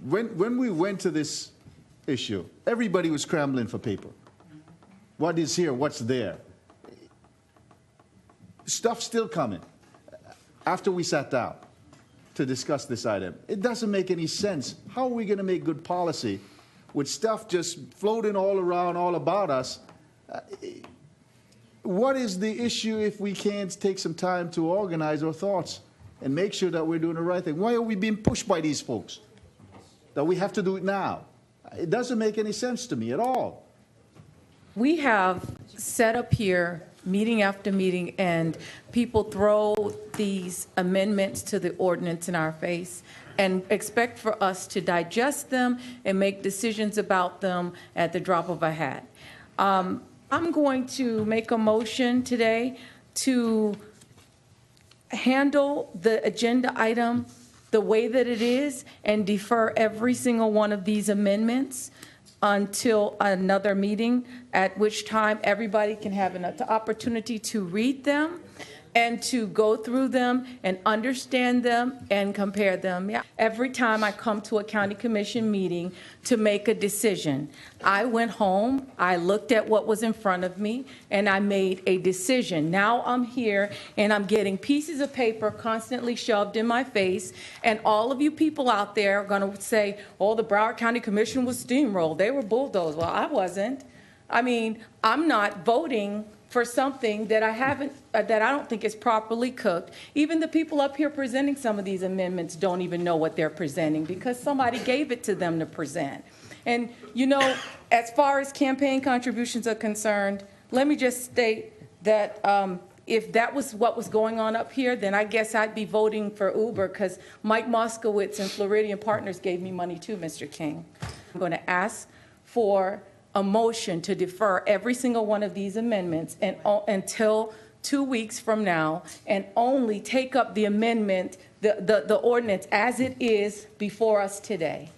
when we went to this issue, everybody was scrambling for paper. What is here? What's there? Stuff's still coming after we sat down to discuss this item. It doesn't make any sense. How are we going to make good policy with stuff just floating all around, all about us? What is the issue if we can't take some time to organize our thoughts and make sure that we're doing the right thing? Why are we being pushed by these folks that we have to do it now? It doesn't make any sense to me at all. We have set up here meeting after meeting, and people throw these amendments to the ordinance in our face and expect for us to digest them and make decisions about them at the drop of a hat. I'm going to make a motion today to handle the agenda item the way that it is and defer every single one of these amendments until another meeting, at which time everybody can have an opportunity to read them and to go through them and understand them and compare them. Yeah. Every time I come to a county commission meeting to make a decision, I went home, I looked at what was in front of me, and I made a decision. Now I'm here and I'm getting pieces of paper constantly shoved in my face, and all of you people out there are going to say, oh, the Broward County Commission was steamrolled. They were bulldozed. Well, I wasn't. I mean, I'm not voting for something that that I don't think is properly cooked. Even the people up here presenting some of these amendments don't even know what they're presenting because somebody gave it to them to present. And, you know, as far as campaign contributions are concerned, let me just state that if that was what was going on up here, then I guess I'd be voting for Uber because Mike Moskowitz and Floridian Partners gave me money too, Mr. King. I'm going to ask for a motion to defer every single one of these amendments and until 2 weeks from now, and only take up the amendment, the ordinance as it is before us today.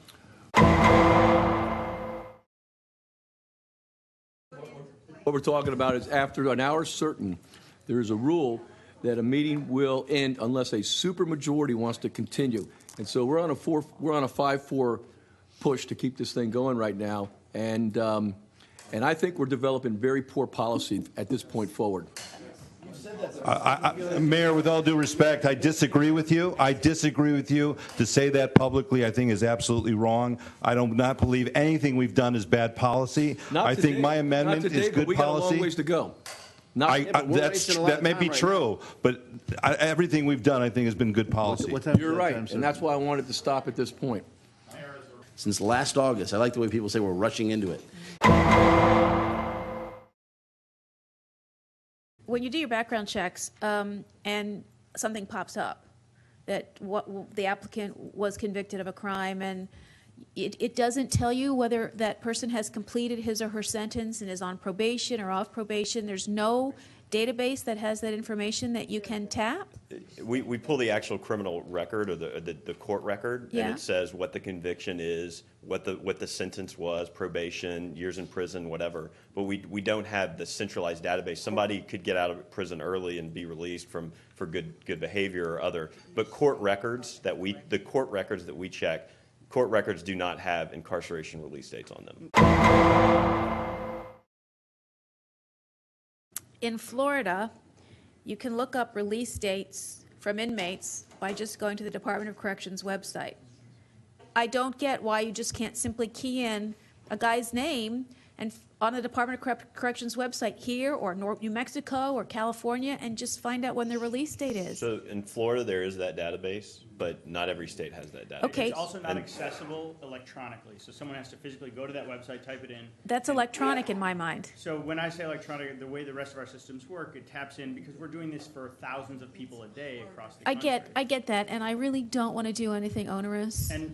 What we're talking about is after an hour certain, there is a rule that a meeting will end unless a supermajority wants to continue. And so we're on a 5-4 push to keep this thing going right now. And I think we're developing very poor policy at this point forward. Mayor, with all due respect, I disagree with you. I disagree with you. To say that publicly, I think, is absolutely wrong. I do not believe anything we've done is bad policy. I think my amendment is good policy. We got a long ways to go. That may be true, but everything we've done, I think, has been good policy. You're right, and that's why I wanted to stop at this point. Since last August. I like the way people say we're rushing into it. When you do your background checks and something pops up, that the applicant was convicted of a crime, and it doesn't tell you whether that person has completed his or her sentence and is on probation or off probation. There's no database that has that information that you can tap? We pull the actual criminal record or the court record, Yeah. and it says what the conviction is, what the sentence was, probation, years in prison, whatever. But we don't have the centralized database. Somebody could get out of prison early and be released for good behavior or other. But court records that we check, court records do not have incarceration release dates on them. In Florida, you can look up release dates from inmates by just going to the Department of Corrections website. I don't get why you just can't simply key in a guy's name and on the Department of Corrections website here or New Mexico or California and just find out when their release date is. So in Florida, there is that database, but not every state has that database. Okay. It's also not accessible electronically, so someone has to physically go to that website, type it in. That's electronic in my mind. So when I say electronic, the way the rest of our systems work, it taps in because we're doing this for thousands of people a day across the country. I get that, and I really don't want to do anything onerous. And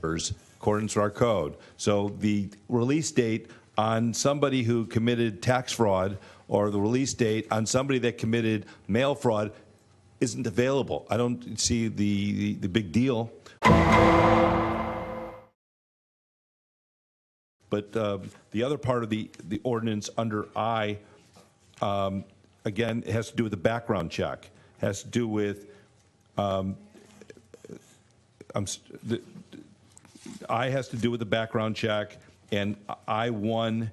According to our code. So the release date on somebody who committed tax fraud or the release date on somebody that committed mail fraud isn't available. I don't see the big deal. But the other part of the ordinance under I, again, it has to do with the background check. It has to do with I has to do with the background check, and I-1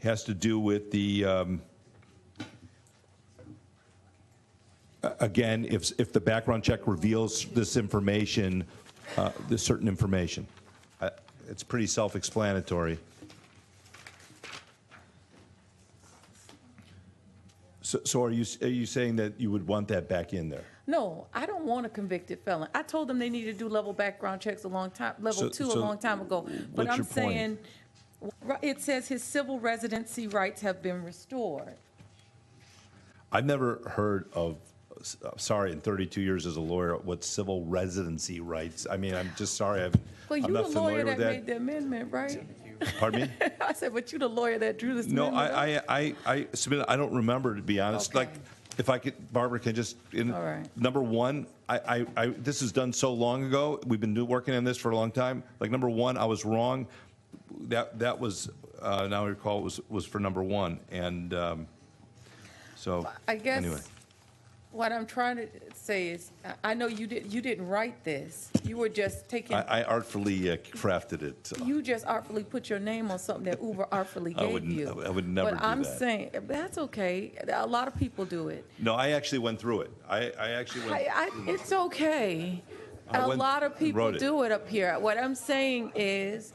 has to do with the, again, if the background check reveals this information, this certain information. It's pretty self-explanatory. So are you saying that you would want that back in there? No, I don't want a convicted felon. I told them they needed to do level background checks level two a long time ago. But what's I'm your point? saying, it says his civil residency rights have been restored. I've never heard of, sorry, in 32 years as a lawyer, what civil residency rights. I mean, I'm just sorry, Well, I'm you the not lawyer familiar with that made that. the amendment, right? Pardon me? I said, but you the lawyer that drew this No, amendment up? I submit, I don't remember, to be honest. Okay. Like, if I could, Barbara, can just, All right. number one, this is done so long ago. We've been working on this for a long time. Like, number one, I was wrong. That was, now I recall, was for number one. And so, I guess anyway. what I'm trying to say is, I know you didn't write this. You were just taking, I artfully crafted it. So. you just artfully put your name on something that Uber artfully gave you. I would never But do I'm that. saying, that's okay. A lot of people do it. No, I actually went through it. I actually went. It's okay. A lot of people wrote it. do it up here. What I'm saying is,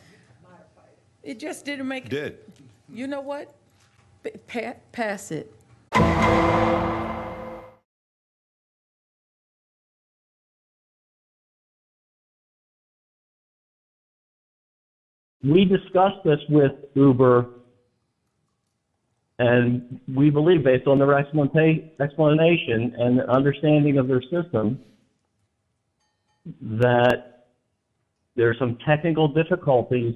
it just didn't make. Did. You know what? Pass it. We discussed this with Uber, and we believe, based on their explanation and understanding of their system, that there's some technical difficulties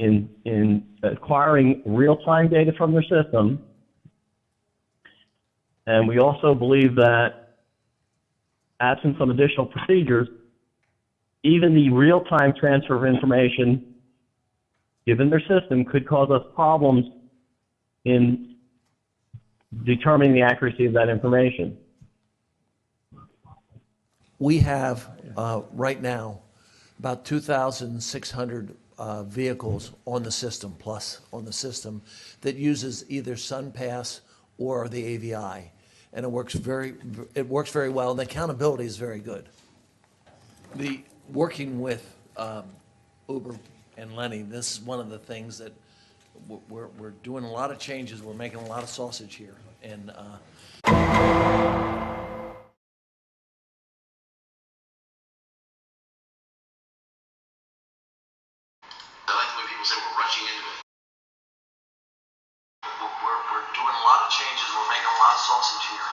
in acquiring real-time data from their system. And we also believe that, absent some additional procedures, even the real-time transfer of information given their system could cause us problems in determining the accuracy of that information. We have, right now, about 2,600 vehicles on the system, plus on the system, that uses either SunPass or the AVI. And it works very well, and the accountability is very good. Working with Uber and Lenny, this is one of the things that we're doing a lot of changes. We're making a lot of sausage here. And I like the way people say we're rushing into it. We're doing a lot of changes. We're making a lot of sausage here.